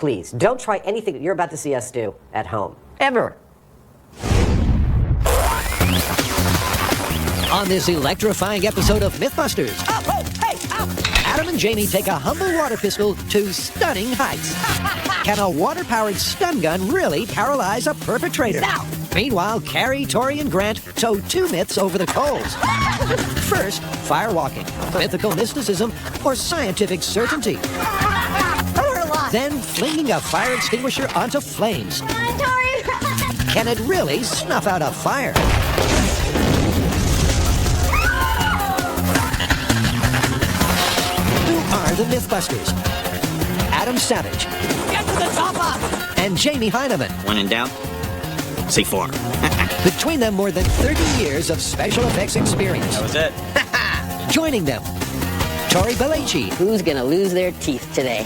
please, don't try anything that you're about to see us do at home. Ever. On this electrifying episode of MythBusters, Adam and Jamie take a humble water pistol to stunning heights. Can a water-powered stun gun really paralyze a perpetrator? No. Meanwhile, Carrie, Tori, and Grant tow two myths over the coals. First, firewalking, mythical mysticism, or scientific certainty. Then, flinging a fire extinguisher onto flames. Tori! Can it really snuff out a fire? Who are the MythBusters? Adam Savage. Get to the chopper! And Jamie Heineman. When in doubt, C4. Between them, more than 30 years of special effects experience. That was it. Joining them, Tori Belleci, Who's gonna lose their teeth today?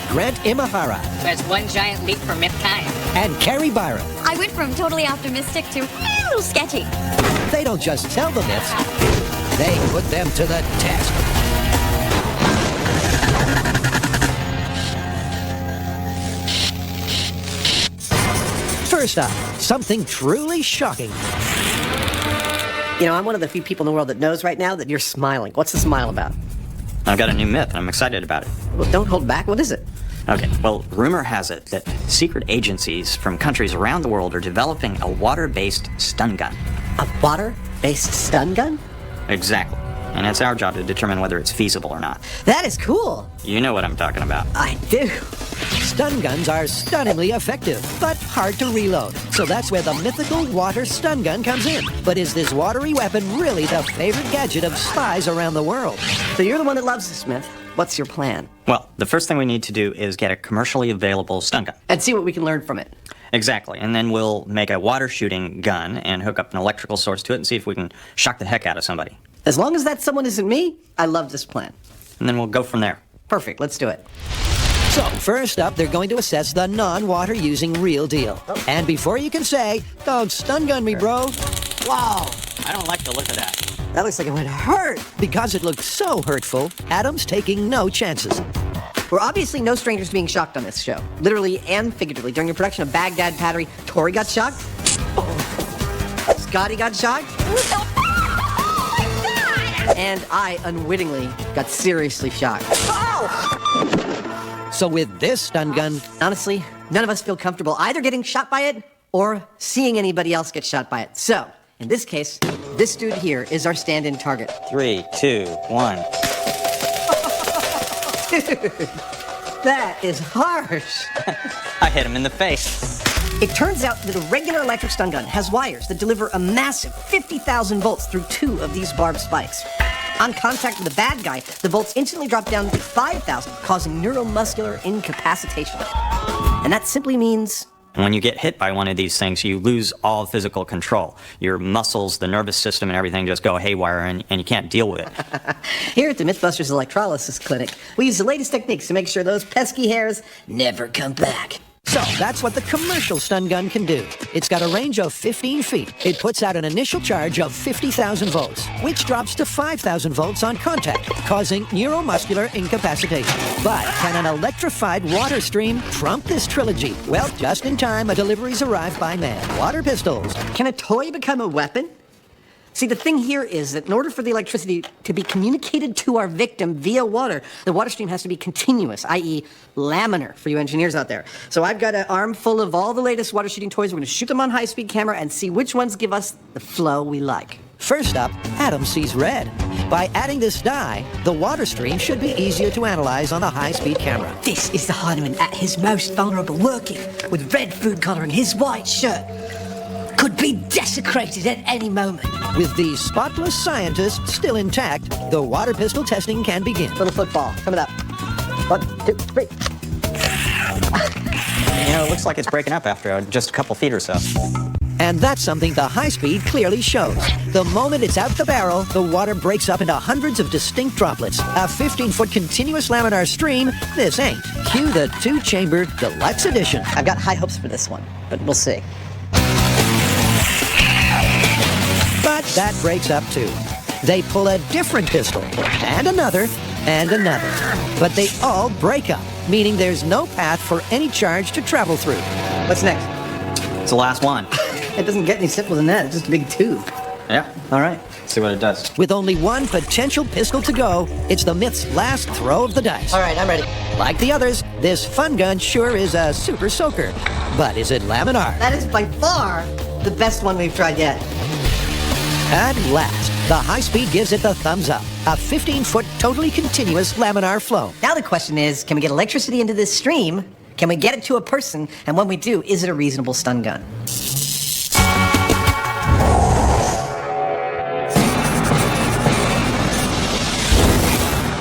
Grant Imahara, There's one giant leap for MythKind. and Carrie Byron. I went from totally optimistic to a little sketchy. They don't just tell the myths, they put them to the test. First up, something truly shocking. You know, I'm one of the few people in the world that knows right now that you're smiling. What's the smile about? I've got a new myth, and I'm excited about it. Well, don't hold back. What is it? Okay, well, rumor has it that secret agencies from countries around the world are developing a water-based stun gun. A water-based stun gun? Exactly. And it's our job to determine whether it's feasible or not. That is cool. You know what I'm talking about. I do. Stun guns are stunningly effective, but hard to reload. So that's where the mythical water stun gun comes in. But is this watery weapon really the favorite gadget of spies around the world? So you're the one that loves this, Smith. What's your plan? Well, the first thing we need to do is get a commercially available stun gun. And see what we can learn from it. Exactly. And then we'll make a water shooting gun and hook up an electrical source to it and see if we can shock the heck out of somebody. As long as that someone isn't me, I love this plan. And then we'll go from there. Perfect. Let's do it. So, first up, they're going to assess the non-water using real deal. And before you can say, don't stun gun me, bro, Wow. I don't like the look of that. That looks like it would hurt. because it looks so hurtful, Adam's taking no chances. We're obviously no strangers to being shocked on this show. Literally and figuratively. During the production of Baghdad Pattery, Tori got shocked. Scotty got shocked. And I unwittingly got seriously shocked. So with this stun gun, Honestly, none of us feel comfortable either getting shot by it or seeing anybody else get shot by it. So, in this case, this dude here is our stand-in target. 3, 2, 1. That is harsh. I hit him in the face. It turns out that a regular electric stun gun has wires that deliver a massive 50,000 volts through two of these barbed spikes. On contact with the bad guy, the volts instantly drop down to 5,000, causing neuromuscular incapacitation. And that simply means... And when you get hit by one of these things, you lose all physical control. Your muscles, the nervous system, and everything just go haywire, and you can't deal with it. Here at the MythBusters Electrolysis Clinic, we use the latest techniques to make sure those pesky hairs never come back. so that's what the commercial stun gun can do. It's got a range of 15 feet. It puts out an initial charge of 50,000 volts, which drops to 5,000 volts on contact, causing neuromuscular incapacitation. But can an electrified water stream trump this trilogy? Well, just in time, a delivery's arrived by man. Water pistols. Can a toy become a weapon? See, the thing here is that in order for the electricity to be communicated to our victim via water, the water stream has to be continuous, i.e. laminar for you engineers out there. So I've got an arm full of all the latest water shooting toys. We're going to shoot them on high-speed camera and see which ones give us the flow we like. First up, Adam sees red. By adding this dye, the water stream should be easier to analyze on a high-speed camera. This is the Heineman at his most vulnerable, working with red food coloring. His white shirt could be desecrated at any moment. With these spotless scientists still intact, the water pistol testing can begin. Little football, coming up. 1, 2, 3. You know, it looks like it's breaking up after just a couple feet or so. And that's something the high speed clearly shows. The moment it's out the barrel, the water breaks up into hundreds of distinct droplets. A 15-foot continuous laminar stream, this ain't. Cue the two-chambered deluxe edition. I've got high hopes for this one, but we'll see. But that breaks up too. They pull a different pistol, and another, but they all break up. meaning there's no path for any charge to travel through. What's next? It's the last one. It doesn't get any simpler than that. It's just a big tube. Yeah. All right. Let's see what it does. With only one potential pistol to go, it's the Myth's last throw of the dice. All right, I'm ready. Like the others, this fun gun sure is a super soaker. But is it laminar? That is by far the best one we've tried yet. At last, the high speed gives it the thumbs up. A 15-foot totally continuous laminar flow. Now the question is, can we get electricity into this stream? Can we get it to a person? And when we do, is it a reasonable stun gun?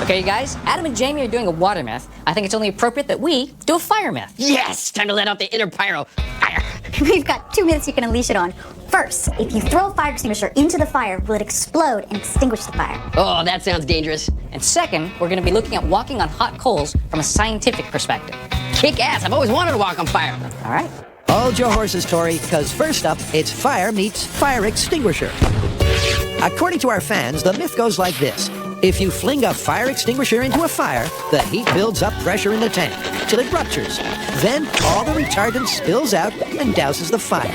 Okay, you guys, Adam and Jamie are doing a water myth. I think it's only appropriate that we do a fire myth. Yes! Time to let out the inner pyro. Fire! We've got 2 minutes you can unleash it on. First, if you throw a fire extinguisher into the fire, will it explode and extinguish the fire? Oh, that sounds dangerous. And second, we're going to be looking at walking on hot coals from a scientific perspective. Kick ass! I've always wanted to walk on fire. All right? Hold your horses, Tori, because first up, it's fire meets fire extinguisher. According to our fans, the myth goes like this. If you fling a fire extinguisher into a fire, the heat builds up pressure in the tank till it ruptures. Then all the retardant spills out and douses the fire.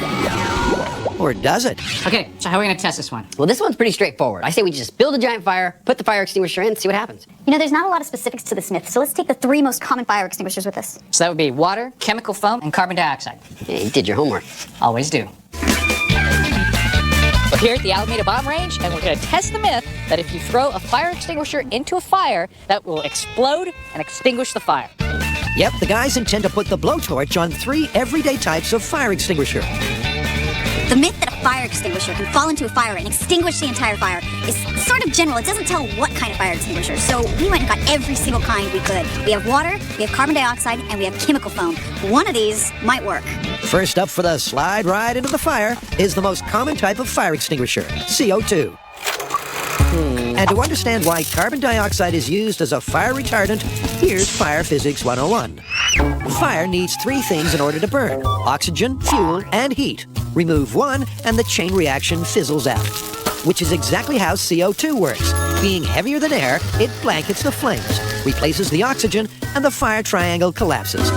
Or does it? Okay, so how are we going to test this one? Well, this one's pretty straightforward. I say we just build a giant fire, put the fire extinguisher in, see what happens. You know, there's not a lot of specifics to this myth, so let's take the 3 most common fire extinguishers with us. So that would be water, chemical foam, and carbon dioxide. Yeah, you did your homework. Always do. We're here at the Alameda Bomb Range, and we're going to test the myth that if you throw a fire extinguisher into a fire, that will explode and extinguish the fire. Yep, the guys intend to put the blowtorch on 3 everyday types of fire extinguisher. The myth that a fire extinguisher can fall into a fire and extinguish the entire fire is sort of general. It doesn't tell what kind of fire extinguisher, so we went and got every single kind we could. We have water, we have carbon dioxide, and we have chemical foam. One of these might work. First up for the slide ride into the fire is the most common type of fire extinguisher, CO2. And to understand why carbon dioxide is used as a fire retardant, here's Fire Physics 101. Fire needs 3 things in order to burn: oxygen, fuel, and heat. Remove one, and the chain reaction fizzles out. Which is exactly how CO2 works. Being heavier than air, it blankets the flames, replaces the oxygen, and the fire triangle collapses.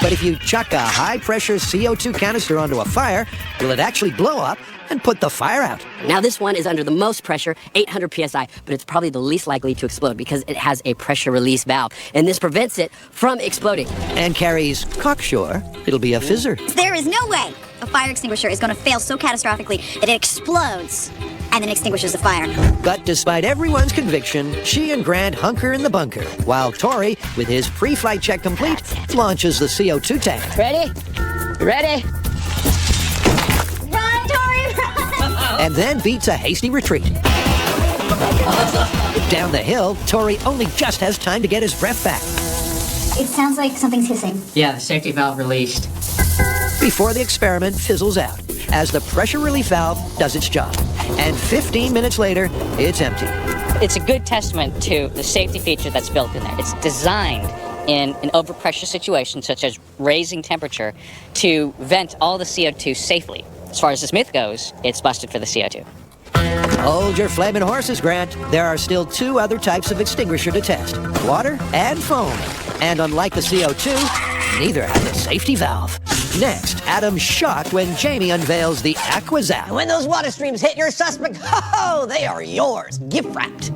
But if you chuck a high-pressure CO2 canister onto a fire, will it actually blow up and put the fire out? Now this one is under the most pressure, 800 psi, but it's probably the least likely to explode because it has a pressure release valve, and this prevents it from exploding. And carries cocksure, it'll be a fizzer. There is no way a fire extinguisher is going to fail so catastrophically that it explodes and then extinguishes the fire. But despite everyone's conviction, she and Grant hunker in the bunker, while Tori, with his pre-flight check complete, launches the CO2 tank. Ready? Ready? Run, Tori, run! And then beats a hasty retreat. Down the hill, Tori only just has time to get his breath back It sounds like something's hissing. Yeah, the safety valve released. before the experiment fizzles out, as the pressure relief valve does its job. And 15 minutes later, it's empty. It's a good testament to the safety feature that's built in there. It's designed in an overpressure situation, such as raising temperature, to vent all the CO2 safely. As far as this myth goes, it's busted for the CO2. Hold your flaming horses, Grant. There are still 2 other types of extinguisher to test: water and foam. And unlike the CO2, neither has a safety valve. Next, Adam's shocked when Jamie unveils the AquaZap. When those water streams hit your suspect, ho-ho, they are yours, gift wrapped.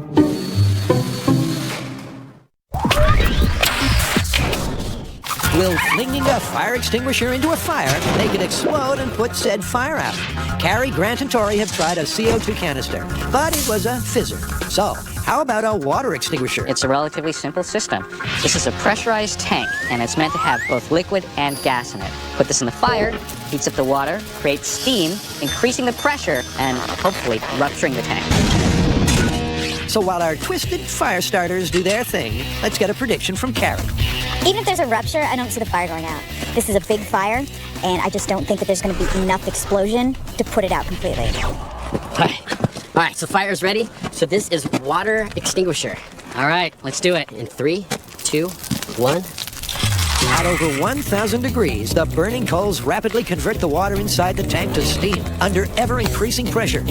Will flinging a fire extinguisher into a fire make it explode and put said fire out? Carrie, Grant, and Tori have tried a CO2 canister, but it was a fizzer. So, how about a water extinguisher? It's a relatively simple system. This is a pressurized tank, and it's meant to have both liquid and gas in it. Put this in the fire, heats up the water, creates steam, increasing the pressure, and hopefully rupturing the tank. So while our twisted fire starters do their thing, let's get a prediction from Carrie. Even if there's a rupture, I don't see the fire going out. This is a big fire, and I just don't think that there's going to be enough explosion to put it out completely. All right, so fire's ready. So this is water extinguisher. All right, let's do it. In 3, 2, 1. At over 1,000 degrees, the burning coals rapidly convert the water inside the tank to steam under ever-increasing pressure.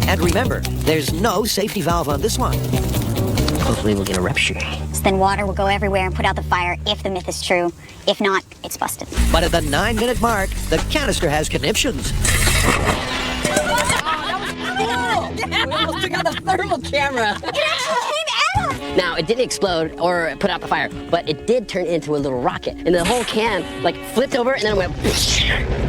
And remember, there's no safety valve on this one. Hopefully we'll get a rupture. So then water will go everywhere and put out the fire if the myth is true. If not, it's busted. But at the 9-minute mark, the canister has conniptions. We almost took out the thermal camera. It actually came at us! Now, it didn't explode or put out the fire, but it did turn into a little rocket. And the whole can, like, flipped over and then it went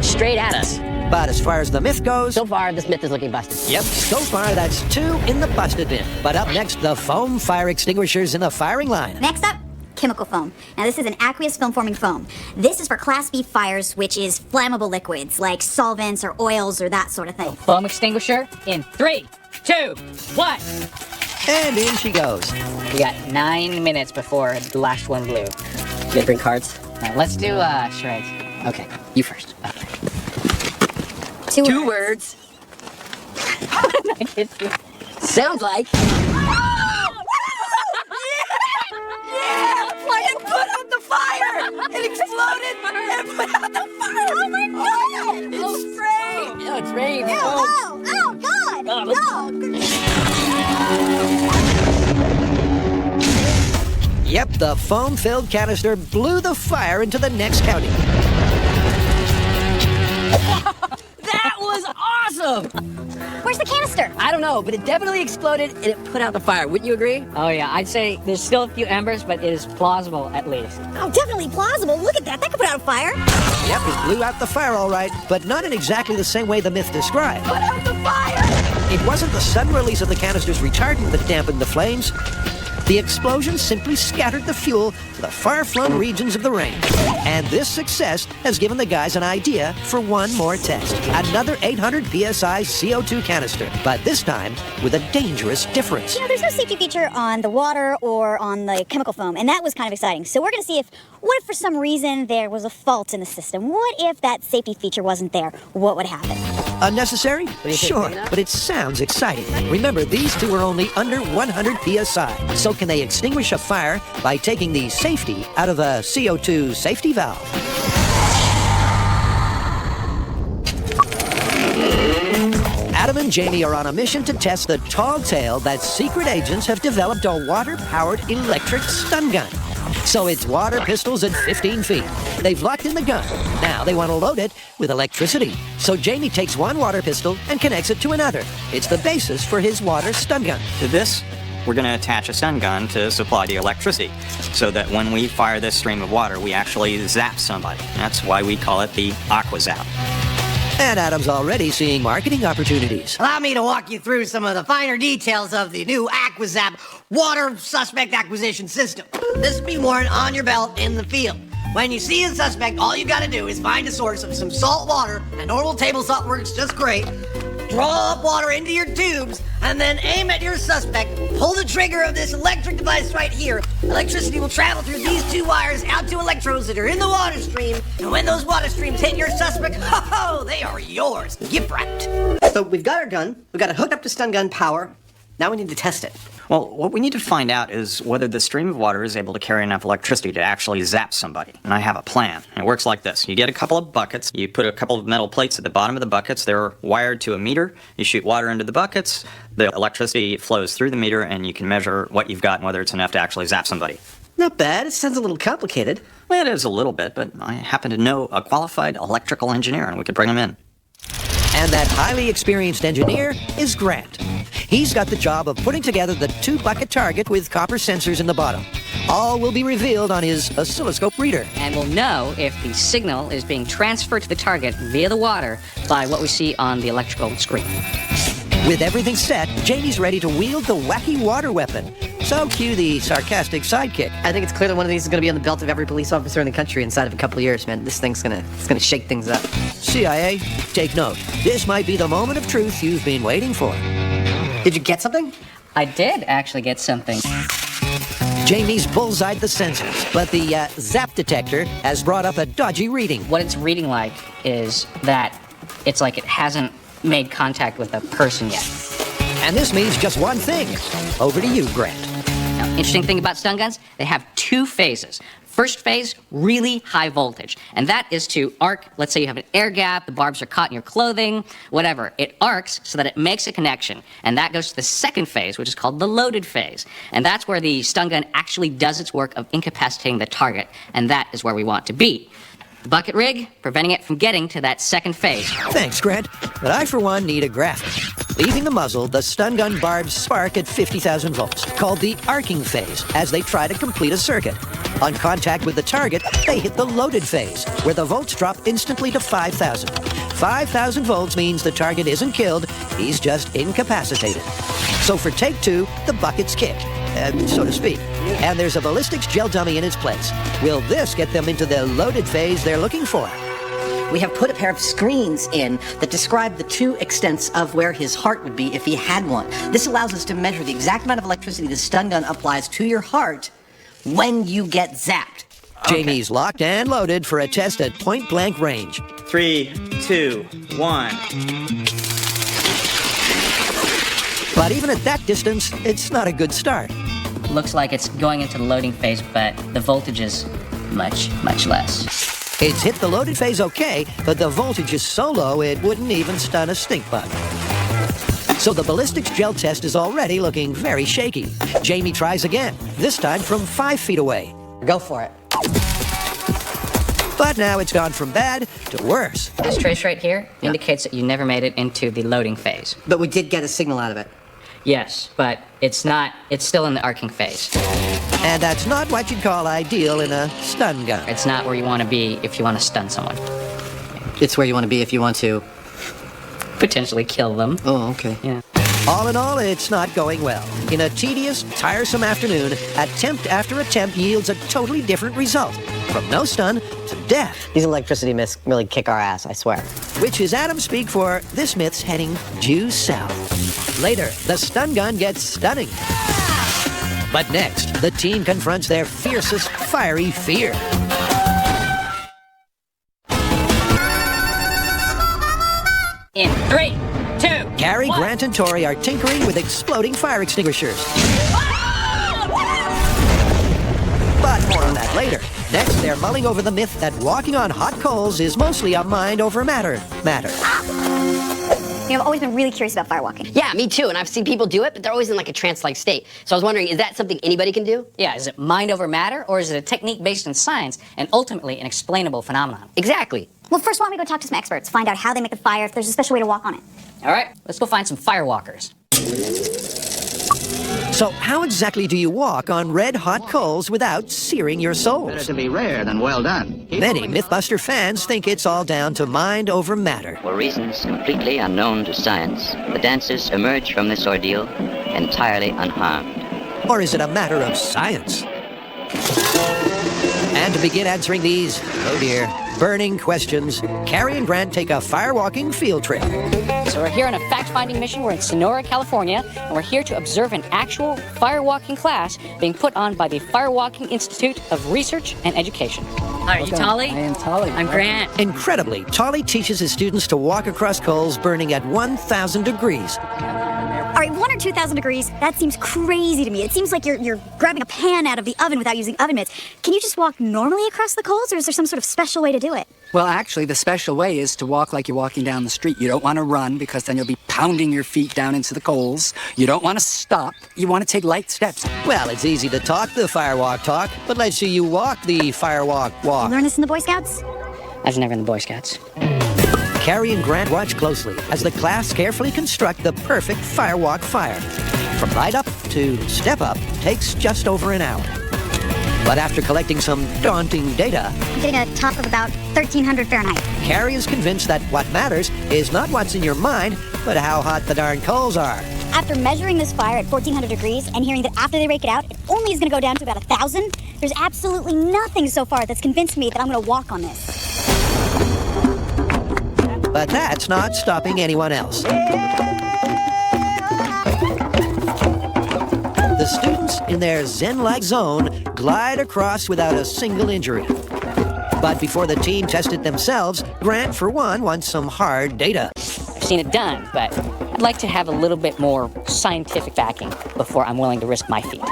straight at us. But as far as the myth goes, So far, this myth is looking busted. yep, so far that's 2 in the busted bin. But up next, the foam fire extinguishers in the firing line. Next up, chemical foam. Now this is an aqueous film-forming foam. This is for Class B fires, which is flammable liquids like solvents or oils or that sort of thing. Foam extinguisher in 3, 2, 1. And in she goes. We got 9 minutes before the last one blew. You gonna bring cards? Now, let's do charades. Okay, you first. Okay. Two words. I get you. Sounds like. It put out the fire! It exploded and put out the fire! Oh my God! It's spraying! Oh, it's rain. Oh God! No! Yep, the foam-filled canister blew the fire into the next county. That was awesome! Where's the canister? I don't know, but it definitely exploded and it put out the fire. Wouldn't you agree? Oh, yeah, I'd say there's still a few embers, but it is plausible at least. Oh, definitely plausible. Look at that. That could put out a fire. Yep, it blew out the fire all right, but not in exactly the same way the myth described. Put out the fire! It wasn't the sudden release of the canister's retardant that dampened the flames. The explosion simply scattered the fuel to the far-flung regions of the range. And this success has given the guys an idea for one more test. Another 800 psi CO2 canister, but this time with a dangerous difference. You know, there's no safety feature on the water or on the chemical foam, and that was kind of exciting. So we're going to see what if for some reason there was a fault in the system? What if that safety feature wasn't there? What would happen? Unnecessary? you think, Sure, Dana? but it sounds exciting. Remember, these two are only under 100 psi. So can they extinguish a fire by taking the safety out of a CO2 safety valve? Adam and Jamie are on a mission to test the tall tale that secret agents have developed a water-powered electric stun gun. So it's water pistols at 15 feet. They've locked in the gun. Now they want to load it with electricity. So Jamie takes one water pistol and connects it to another. It's the basis for his water stun gun. To this, we're going to attach a stun gun to supply the electricity so that when we fire this stream of water, we actually zap somebody. That's why we call it the Aqua Zap. And Adam's already seeing marketing opportunities. Allow me to walk you through some of the finer details of the new AquaZap water suspect acquisition system. This will be worn on your belt in the field. When you see a suspect, all you gotta do is find a source of some salt water, and normal table salt works just great. Draw up water into your tubes, and then aim at your suspect. Pull the trigger of this electric device right here. Electricity will travel through these two wires out to electrodes that are in the water stream, and when those water streams hit your suspect, ho-ho, they are yours. Gift wrapped. So we've got our gun, we've got it hooked up to stun gun power. Now we need to test it. Well, what we need to find out is whether the stream of water is able to carry enough electricity to actually zap somebody. And I have a plan. It works like this. You get a couple of buckets. You put a couple of metal plates at the bottom of the buckets. They're wired to a meter. You shoot water into the buckets. The electricity flows through the meter, and you can measure what you've got and whether it's enough to actually zap somebody. Not bad. It sounds a little complicated. Well, it is a little bit, but I happen to know a qualified electrical engineer, and we could bring him in. And that highly experienced engineer is Grant. He's got the job of putting together the 2-bucket target with copper sensors in the bottom. All will be revealed on his oscilloscope reader. And we'll know if the signal is being transferred to the target via the water by what we see on the electrical screen. With everything set, Jamie's ready to wield the wacky water weapon. So cue the sarcastic sidekick. I think it's clear that one of these is going to be on the belt of every police officer in the country inside of a couple of years, man. This thing's gonna shake things up. CIA, take note. This might be the moment of truth you've been waiting for. Did you get something? I did actually get something. Jamie's bullseyed the sensors, but the zap detector has brought up a dodgy reading. What it's reading like is that it's like it hasn't made contact with a person yet. And this means just one thing. Over to you, Grant. Now, interesting thing about stun guns, they have 2 phases. First phase, really high voltage. And that is to arc, let's say you have an air gap, the barbs are caught in your clothing, whatever. It arcs so that it makes a connection. And that goes to the second phase, which is called the loaded phase. And that's where the stun gun actually does its work of incapacitating the target. And that is where we want to be. The bucket rig, preventing it from getting to that second phase. Thanks, Grant, but I, for one, need a graphic. Leaving the muzzle, the stun gun barbs spark at 50,000 volts, called the arcing phase, as they try to complete a circuit. On contact with the target, they hit the loaded phase, where the volts drop instantly to 5,000. 5,000 volts means the target isn't killed, he's just incapacitated. So for take two, the bucket's kicked, so to speak, and there's a ballistics gel dummy in its place. Will this get them into the loaded phase they're looking for? We have put a pair of screens in that describe the two extents of where his heart would be if he had one. This allows us to measure the exact amount of electricity the stun gun applies to your heart when you get zapped. Jamie's locked and loaded for a test at point-blank range. 3, 2, 1. But even at that distance, it's not a good start. Looks like it's going into the loading phase, but the voltage is much, much less. It's hit the loaded phase okay, but the voltage is so low it wouldn't even stun a stink bug. So the ballistics gel test is already looking very shaky. Jamie tries again, this time from 5 feet away. Go for it. But now it's gone from bad to worse. This trace right here indicates that you never made it into the loading phase. But we did get a signal out of it. Yes, but it's still in the arcing phase. And that's not what you'd call ideal in a stun gun. It's not where you want to be if you want to stun someone. It's where you want to be if you want to potentially kill them. Oh, okay. Yeah. All in all, it's not going well. In a tedious, tiresome afternoon, attempt after attempt yields a totally different result. From no stun to death. These electricity myths really kick our ass, I swear. Which is Adam speak for this myth's heading due south. Later, the stun gun gets stunning. But next, the team confronts their fiercest fiery fear. In 3, 2, Gary, 1. Grant, and Tori are tinkering with exploding fire extinguishers. But more on that later. Next, they're mulling over the myth that walking on hot coals is mostly a mind over matter. You know, I've always been really curious about firewalking. Yeah, me too, and I've seen people do it, but they're always in like a trance-like state. So I was wondering, is that something anybody can do? Yeah, is it mind over matter, or is it a technique based in science and ultimately an explainable phenomenon? Exactly. Well, first, why don't we go talk to some experts, find out how they make a fire, if there's a special way to walk on it. All right, let's go find some firewalkers. So how exactly do you walk on red-hot coals without searing your souls? Better to be rare than well done. Many MythBuster fans think it's all down to mind over matter. For reasons completely unknown to science, the dancers emerge from this ordeal entirely unharmed. Or is it a matter of science? And to begin answering these, oh dear, burning questions, Carrie and Grant take a firewalking field trip. So we're here on a fact-finding mission. We're in Sonora, California, and we're here to observe an actual firewalking class being put on by the Firewalking Institute of Research and Education. Hi, are you Tolly? I am Tolly. I'm Grant. Incredibly, Tolly teaches his students to walk across coals burning at 1,000 degrees. All right, 1,000 or 2,000 degrees, that seems crazy to me. It seems like you're grabbing a pan out of the oven without using oven mitts. Can you just walk normally across the coals, or is there some sort of special way to do it? Well, actually, the special way is to walk like you're walking down the street. You don't want to run, because then you'll be pounding your feet down into the coals. You don't want to stop. You want to take light steps. Well, it's easy to talk the firewalk talk, but let's see you walk the firewalk walk. Learn this in the Boy Scouts? I was never in the Boy Scouts. Carrie and Grant watch closely as the class carefully construct the perfect firewalk fire. From light up to step up takes just over an hour. But after collecting some daunting data, I'm getting a top of about 1,300 Fahrenheit. Carrie is convinced that what matters is not what's in your mind, but how hot the darn coals are. After measuring this fire at 1,400 degrees and hearing that after they rake it out, it only is going to go down to about 1,000, there's absolutely nothing so far that's convinced me that I'm going to walk on this. But that's not stopping anyone else. The students, in their zen-like zone, glide across without a single injury. But before the team test it themselves, Grant, for one, wants some hard data. I've seen it done, but I'd like to have a little bit more scientific backing before I'm willing to risk my feet.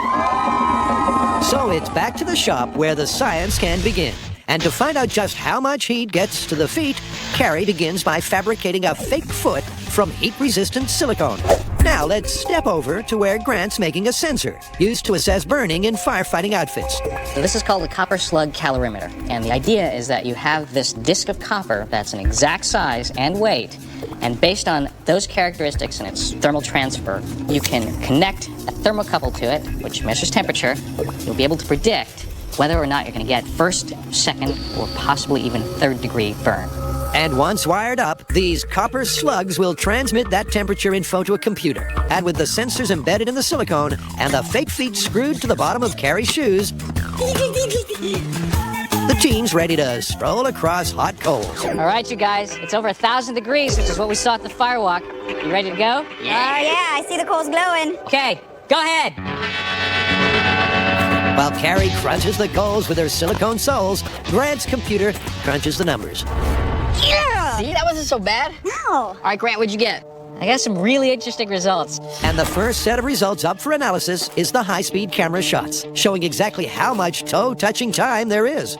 So it's back to the shop where the science can begin. And to find out just how much heat gets to the feet, Carrie begins by fabricating a fake foot from heat-resistant silicone. Now let's step over to where Grant's making a sensor, used to assess burning in firefighting outfits. So this is called the copper slug calorimeter. And the idea is that you have this disc of copper that's an exact size and weight. And based on those characteristics and its thermal transfer, you can connect a thermocouple to it, which measures temperature. You'll be able to predict whether or not you're going to get first, second, or possibly even third degree burn. And once wired up, these copper slugs will transmit that temperature info to a computer. And with the sensors embedded in the silicone and the fake feet screwed to the bottom of Carrie's shoes, the team's ready to stroll across hot coals. All right, you guys, it's over 1,000 degrees, which is what we saw at the firewalk. You ready to go? Yeah, I see the coals glowing. Okay, go ahead. While Carrie crunches the coals with her silicone soles, Grant's computer crunches the numbers. Yeah! See, that wasn't so bad. No. All right, Grant, what'd you get? I got some really interesting results. And the first set of results up for analysis is the high-speed camera shots, showing exactly how much toe-touching time there is.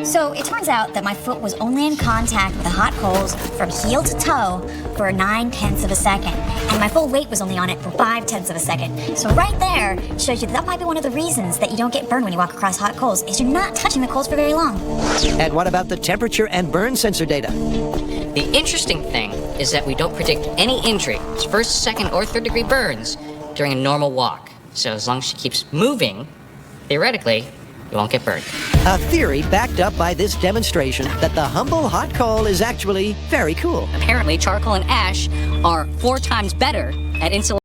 So it turns out that my foot was only in contact with the hot coals from heel to toe for 9/10 of a second. And my full weight was only on it for 5/10 of a second. So right there shows you that might be one of the reasons that you don't get burned when you walk across hot coals, is you're not touching the coals for very long. And what about the temperature and burn sensor data? The interesting thing is that we don't predict any injury, first, second, or third degree burns, during a normal walk. So as long as she keeps moving, theoretically, you won't get burned. A theory backed up by this demonstration that the humble hot coal is actually very cool. Apparently, charcoal and ash are 4 times better at insulating